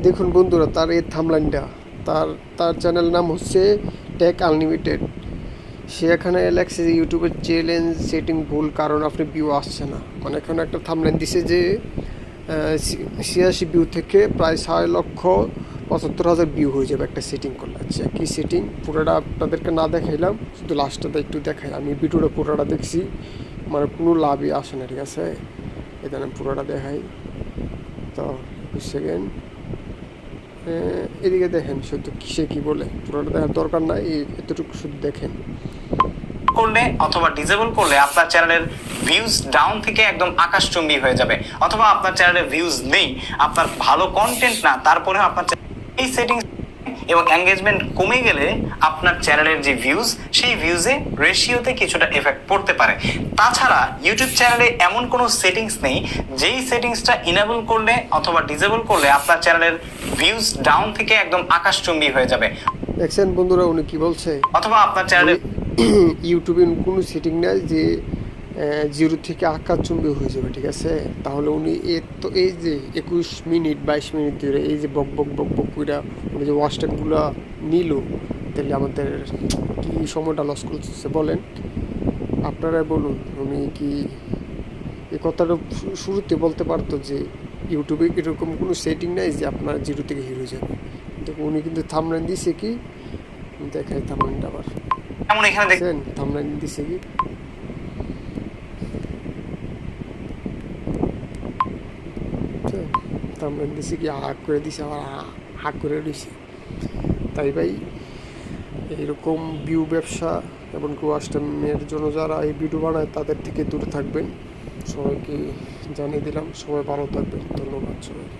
দেখুন বন্ধুরা, তার এই থামলাইনটা, তার তার চ্যানেল নাম হচ্ছে টেক আনলিমিটেড। সে এখানে লেখছে যে ইউটিউবের চ্যালেঞ্জ সেটিং ভুল, কারণ আপনি ভিউ আসছে না। মানে এখানে একটা থামলাইন দিছে যে 86 ভিউ থেকে প্রায় 6,75,000 ভিউ হয়ে যাবে একটা সেটিং করলে। আচ্ছা, কী সেটিং পুরোটা আপনাদেরকে না দেখাইলাম, শুধু লাস্টটা একটু দেখাই। আমি ভিডিওটা পুরোটা দেখছি, মানে কোনো লাভই আসে না, ঠিক আছে? এখানে পুরোটা দেখাই তো, 20 সেকেন্ড। এদিকে দেখেন শুধু কিসে কি বলে, পুরোটা দেখার দরকার নাই, এতটুকু শুধু দেখেন। করলে অথবা ডিসেবল করলে আপনার চ্যানেলের ভিউজ ডাউন থেকে একদম আকাশচুম্বী হয়ে যাবে, অথবা আপনার চ্যানেলে ভিউজ নেই, আপনার ভালো কন্টেন্ট না, তারপরে আপনার এই সেটিংস এবং এঙ্গেজমেন্ট কমে গেলে আপনার চ্যানেলের যে ভিউজ, সেই ভিউজে রেশিওতে কিছুটা এফেক্ট পড়তে পারে। তাছাড়া ইউটিউব চ্যানেলে এমন কোনো সেটিংস নেই যেই সেটিংসটা ইনেবল করলে অথবা ডিসেবল করলে আপনার চ্যানেলের ভিউজ ডাউন থেকে একদম আকাশচুম্বী হয়ে যাবে। দেখছেন বন্ধুরা উনি কি বলছে? অথবা আপনার চ্যানেলে ইউটিউবে কোনো সেটিং নাই যে 0 থেকে আকাশচুম্বী হয়ে যাবে, ঠিক আছে? তাহলে উনি তো এই যে 21 মিনিট 22 মিনিট ধরে এই যে বক বক বক বক করে উনি যে ওয়াচ টাইমগুলো নিল, তাহলে আমাদের কি সময়টা লস করতেছে বলেন? আপনারাই বলুন। উনি কি এই কথাটা শুরুতে বলতে পারতো যে ইউটিউবে এরকম কোনো সেটিং নাই যে আপনার 0 থেকে হিরো যাবে? দেখুন উনি কিন্তু থাম্বনেইল দিছে কি, দেখাই থাম্বনেইলটা আবার। যেমন এখানে দেখছেন থাম্বনেইল দিছে কি? থাম্বনেইল দিছে কি, হাক করে দিছে, আবার হাক করে দিছে। তাই ভাই, এইরকম ভিউ ব্যবসা এবং ওয়াচ টাইমের জন্য যারা এই ভিডিও বানায় তাদের থেকে দূরে থাকবেন। সবাইকে জানিয়ে দিলাম। সবাই ভালো থাকবেন। ধন্যবাদ সবাইকে।